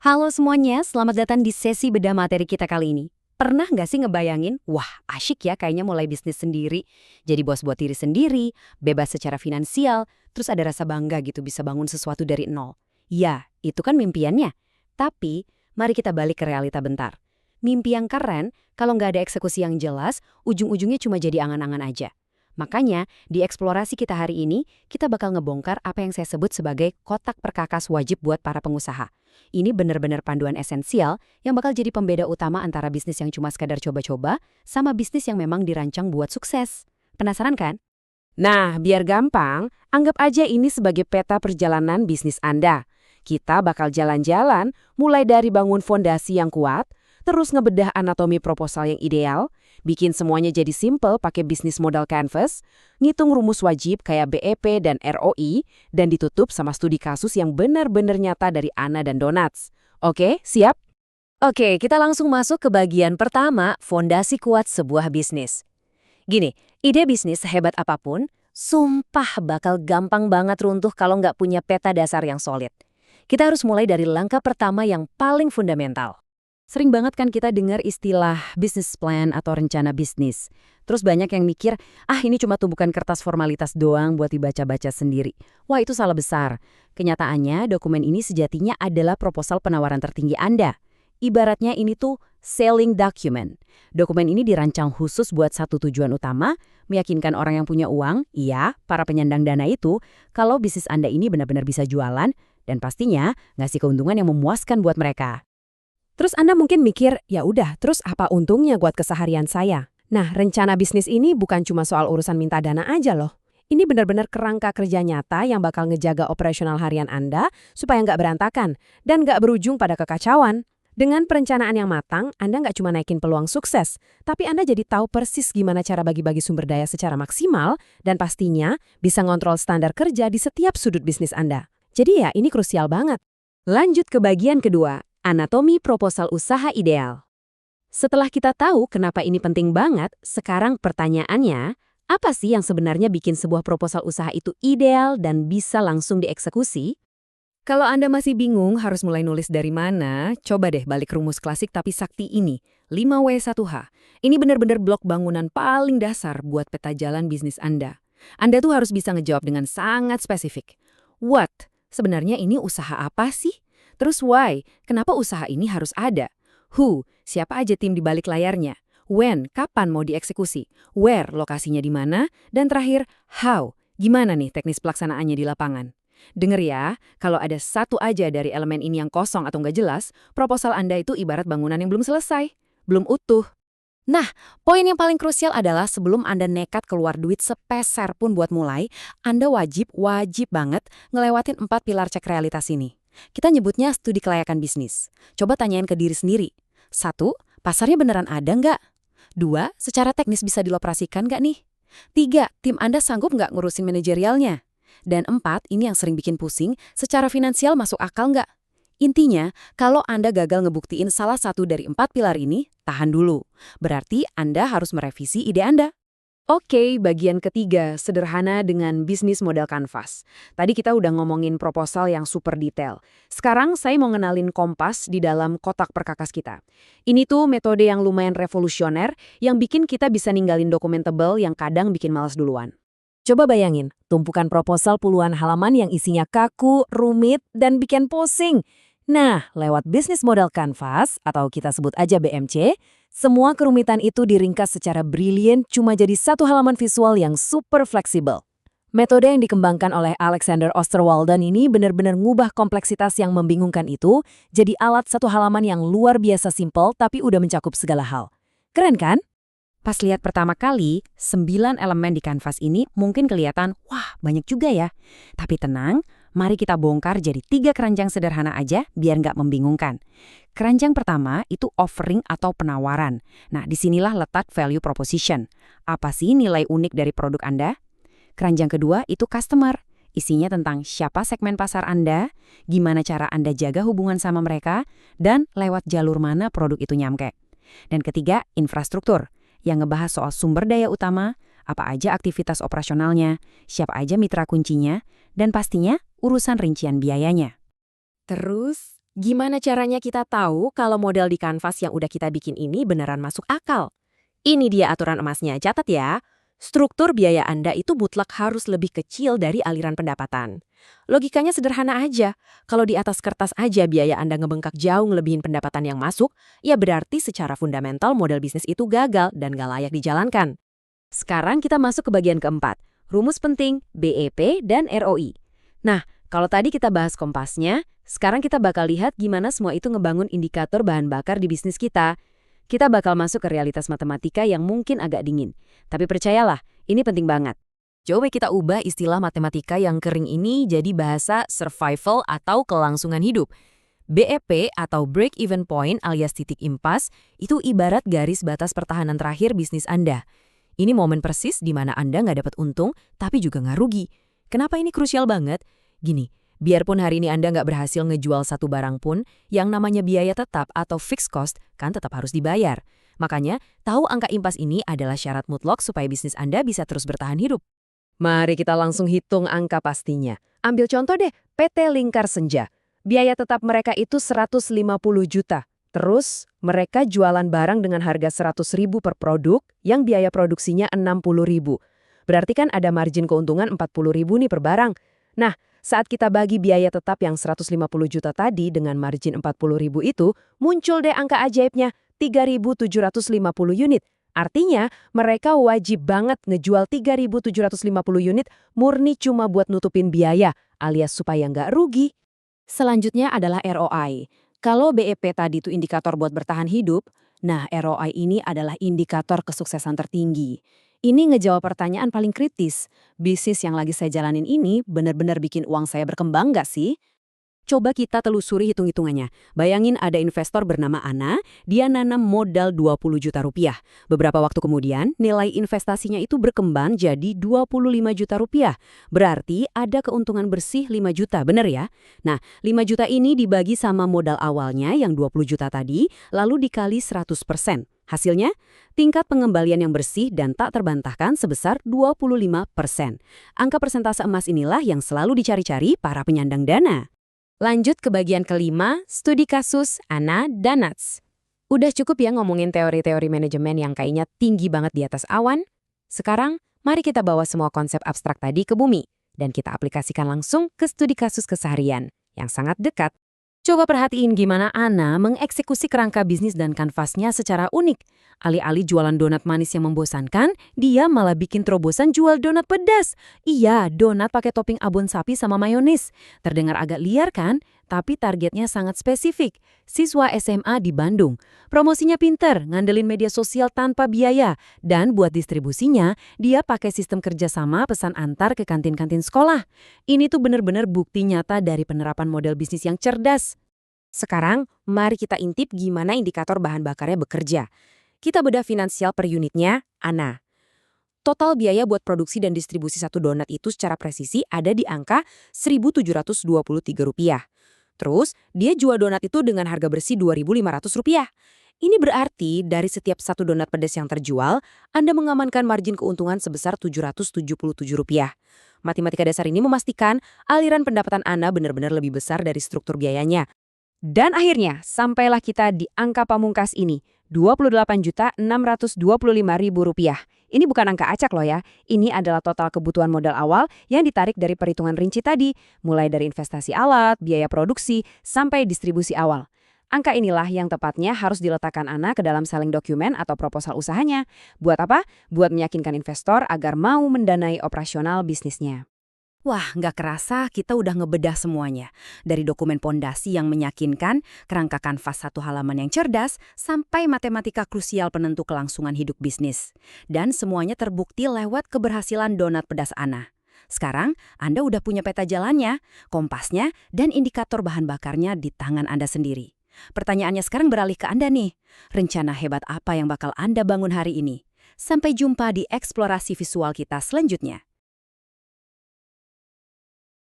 Halo semuanya, selamat datang di sesi bedah materi kita kali ini. Pernah nggak sih ngebayangin, wah asyik ya kayaknya mulai bisnis sendiri. Jadi bos buat diri sendiri, bebas secara finansial, terus ada rasa bangga gitu bisa bangun sesuatu dari nol. Ya, itu kan mimpiannya. Tapi, mari kita balik ke realita bentar. Mimpi yang keren, kalau nggak ada eksekusi yang jelas, ujung-ujungnya cuma jadi angan-angan aja. Makanya, di eksplorasi kita hari ini, kita bakal ngebongkar apa yang saya sebut sebagai kotak perkakas wajib buat para pengusaha. Ini benar-benar panduan esensial yang bakal jadi pembeda utama antara bisnis yang cuma sekadar coba-coba sama bisnis yang memang dirancang buat sukses. Penasaran kan? Nah, biar gampang, anggap aja ini sebagai peta perjalanan bisnis Anda. Kita bakal jalan-jalan, mulai dari bangun fondasi yang kuat, terus ngebedah anatomi proposal yang ideal, bikin semuanya jadi simple pakai bisnis modal canvas, ngitung rumus wajib kayak BEP dan ROI, dan ditutup sama studi kasus yang benar-benar nyata dari Anna dan Donuts. Oke, siap? Oke, kita langsung masuk ke bagian pertama, fondasi kuat sebuah bisnis. Gini, ide bisnis sehebat apapun, sumpah bakal gampang banget runtuh kalau nggak punya peta dasar yang solid. Kita harus mulai dari langkah pertama yang paling fundamental. Sering banget kan kita dengar istilah business plan atau rencana bisnis. Terus banyak yang mikir, ini cuma tumpukan kertas formalitas doang buat dibaca-baca sendiri. Wah, itu salah besar. Kenyataannya, dokumen ini sejatinya adalah proposal penawaran tertinggi Anda. Ibaratnya ini tuh selling document. Dokumen ini dirancang khusus buat satu tujuan utama, meyakinkan orang yang punya uang, iya, para penyandang dana itu, kalau bisnis Anda ini benar-benar bisa jualan, dan pastinya ngasih keuntungan yang memuaskan buat mereka. Terus Anda mungkin mikir, ya udah, terus apa untungnya buat keseharian saya? Nah, rencana bisnis ini bukan cuma soal urusan minta dana aja loh. Ini benar-benar kerangka kerja nyata yang bakal ngejaga operasional harian Anda supaya nggak berantakan dan nggak berujung pada kekacauan. Dengan perencanaan yang matang, Anda nggak cuma naikin peluang sukses, tapi Anda jadi tahu persis gimana cara bagi-bagi sumber daya secara maksimal dan pastinya bisa ngontrol standar kerja di setiap sudut bisnis Anda. Jadi ya, ini krusial banget. Lanjut ke bagian kedua. Anatomi proposal usaha ideal. Setelah kita tahu kenapa ini penting banget, sekarang pertanyaannya, apa sih yang sebenarnya bikin sebuah proposal usaha itu ideal dan bisa langsung dieksekusi? Kalau Anda masih bingung harus mulai nulis dari mana, coba deh balik rumus klasik tapi sakti ini, 5W1H. Ini benar-benar blok bangunan paling dasar buat peta jalan bisnis Anda. Anda tuh harus bisa ngejawab dengan sangat spesifik. What? Sebenarnya ini usaha apa sih? Terus why? Kenapa usaha ini harus ada? Who? Siapa aja tim di balik layarnya? When? Kapan mau dieksekusi? Where? Lokasinya di mana? Dan terakhir, how? Gimana nih teknis pelaksanaannya di lapangan? Dengar ya, kalau ada satu aja dari elemen ini yang kosong atau nggak jelas, proposal Anda itu ibarat bangunan yang belum selesai, belum utuh. Nah, poin yang paling krusial adalah sebelum Anda nekat keluar duit sepeser pun buat mulai, Anda wajib banget ngelewatin 4 pilar cek realitas ini. Kita nyebutnya studi kelayakan bisnis. Coba tanyain ke diri sendiri. 1, pasarnya beneran ada nggak? 2, secara teknis bisa dioperasikan nggak nih? 3, tim Anda sanggup nggak ngurusin manajerialnya? Dan 4, ini yang sering bikin pusing, secara finansial masuk akal nggak? Intinya, kalau Anda gagal ngebuktiin salah satu dari 4 pilar ini, tahan dulu. Berarti Anda harus merevisi ide Anda. Oke, bagian ketiga, sederhana dengan bisnis modal kanvas. Tadi kita udah ngomongin proposal yang super detail. Sekarang saya mau ngenalin kompas di dalam kotak perkakas kita. Ini tuh metode yang lumayan revolusioner yang bikin kita bisa ninggalin dokumen tebal yang kadang bikin malas duluan. Coba bayangin, tumpukan proposal puluhan halaman yang isinya kaku, rumit, dan bikin pusing. Nah, lewat bisnis modal kanvas, atau kita sebut aja BMC, semua kerumitan itu diringkas secara brilian cuma jadi satu halaman visual yang super fleksibel. Metode yang dikembangkan oleh Alexander Osterwalder ini benar-benar ngubah kompleksitas yang membingungkan itu jadi alat satu halaman yang luar biasa simpel tapi udah mencakup segala hal. Keren kan? Pas lihat pertama kali, 9 elemen di kanvas ini mungkin kelihatan, wah banyak juga ya. Tapi tenang, mari kita bongkar jadi 3 keranjang sederhana aja biar nggak membingungkan. Keranjang pertama itu offering atau penawaran. Nah, disinilah letak value proposition. Apa sih nilai unik dari produk Anda? Keranjang kedua itu customer. Isinya tentang siapa segmen pasar Anda, gimana cara Anda jaga hubungan sama mereka, dan lewat jalur mana produk itu nyampe. Dan ketiga, infrastruktur, yang ngebahas soal sumber daya utama, apa aja aktivitas operasionalnya, siapa aja mitra kuncinya, dan pastinya urusan rincian biayanya. Terus, Gimana caranya kita tahu kalau model di kanvas yang udah kita bikin ini beneran masuk akal? Ini dia aturan emasnya, catat ya. Struktur biaya Anda itu mutlak harus lebih kecil dari aliran pendapatan. Logikanya sederhana aja. Kalau di atas kertas aja biaya Anda ngebengkak jauh ngelebihin pendapatan yang masuk, ya berarti secara fundamental model bisnis itu gagal dan gak layak dijalankan. Sekarang kita masuk ke bagian keempat, rumus penting BEP dan ROI. Nah, kalau tadi kita bahas kompasnya, sekarang kita bakal lihat gimana semua itu ngebangun indikator bahan bakar di bisnis kita. Kita bakal masuk ke realitas matematika yang mungkin agak dingin. Tapi percayalah, ini penting banget. Coba kita ubah istilah matematika yang kering ini jadi bahasa survival atau kelangsungan hidup. BEP atau break even point alias titik impas itu ibarat garis batas pertahanan terakhir bisnis Anda. Ini momen persis di mana Anda nggak dapat untung, tapi juga nggak rugi. Kenapa ini krusial banget? Gini, biarpun hari ini Anda nggak berhasil ngejual satu barang pun, yang namanya biaya tetap atau fixed cost kan tetap harus dibayar. Makanya, tahu angka impas ini adalah syarat mutlak supaya bisnis Anda bisa terus bertahan hidup. Mari kita langsung hitung angka pastinya. Ambil contoh deh, PT Lingkar Senja. Biaya tetap mereka itu 150 juta. Terus, mereka jualan barang dengan harga 100.000 per produk, yang biaya produksinya 60.000. Berarti kan ada margin keuntungan 40.000 nih per barang. Nah, saat kita bagi biaya tetap yang 150 juta tadi dengan margin 40.000 itu, muncul deh angka ajaibnya, 3.750 unit. Artinya, mereka wajib banget ngejual 3.750 unit murni cuma buat nutupin biaya, alias supaya nggak rugi. Selanjutnya adalah ROI. Kalau BEP tadi itu indikator buat bertahan hidup, nah ROI ini adalah indikator kesuksesan tertinggi. Ini ngejawab pertanyaan paling kritis. Bisnis yang lagi saya jalanin ini benar-benar bikin uang saya berkembang nggak sih? Coba kita telusuri hitung-hitungannya. Bayangin ada investor bernama Ana, dia nanam modal 20 juta rupiah. Beberapa waktu kemudian, nilai investasinya itu berkembang jadi 25 juta rupiah. Berarti ada keuntungan bersih 5 juta, bener ya? Nah, 5 juta ini dibagi sama modal awalnya yang 20 juta tadi, lalu dikali 100%. Hasilnya, tingkat pengembalian yang bersih dan tak terbantahkan sebesar 25%. Angka persentase emas inilah yang selalu dicari-cari para penyandang dana. Lanjut ke bagian kelima, studi kasus Ana dan Nats. Udah cukup ya ngomongin teori-teori manajemen yang kayaknya tinggi banget di atas awan? Sekarang, mari kita bawa semua konsep abstrak tadi ke bumi, dan kita aplikasikan langsung ke studi kasus keseharian, yang sangat dekat. Coba perhatiin gimana Ana mengeksekusi kerangka bisnis dan kanvasnya secara unik. Alih-alih jualan donat manis yang membosankan, dia malah bikin terobosan jual donat pedas. Iya, donat pakai topping abon sapi sama mayonis. Terdengar agak liar kan? Tapi targetnya sangat spesifik. Siswa SMA di Bandung. Promosinya pinter, ngandelin media sosial tanpa biaya. Dan buat distribusinya, dia pakai sistem kerjasama pesan antar ke kantin-kantin sekolah. Ini tuh bener-bener bukti nyata dari penerapan model bisnis yang cerdas. Sekarang, mari kita intip gimana indikator bahan bakarnya bekerja. Kita bedah finansial per unitnya, Ana. Total biaya buat produksi dan distribusi satu donat itu secara presisi ada di angka Rp1.723. Terus, dia jual donat itu dengan harga bersih Rp2.500. Ini berarti dari setiap satu donat pedas yang terjual, Anda mengamankan margin keuntungan sebesar Rp777. Matematika dasar ini memastikan aliran pendapatan Anda benar-benar lebih besar dari struktur biayanya. Dan akhirnya, sampailah kita di angka pamungkas ini, Rp28.625.000. Ini bukan angka acak loh ya, ini adalah total kebutuhan modal awal yang ditarik dari perhitungan rinci tadi, mulai dari investasi alat, biaya produksi, sampai distribusi awal. Angka inilah yang tepatnya harus diletakkan Ana ke dalam selling document atau proposal usahanya. Buat apa? Buat meyakinkan investor agar mau mendanai operasional bisnisnya. Wah, nggak kerasa kita udah ngebedah semuanya. Dari dokumen pondasi yang meyakinkan, kerangka kanvas satu halaman yang cerdas, sampai matematika krusial penentu kelangsungan hidup bisnis. Dan semuanya terbukti lewat keberhasilan donat pedas Ana. Sekarang, Anda udah punya peta jalannya, kompasnya, dan indikator bahan bakarnya di tangan Anda sendiri. Pertanyaannya sekarang beralih ke Anda nih. Rencana hebat apa yang bakal Anda bangun hari ini? Sampai jumpa di eksplorasi visual kita selanjutnya.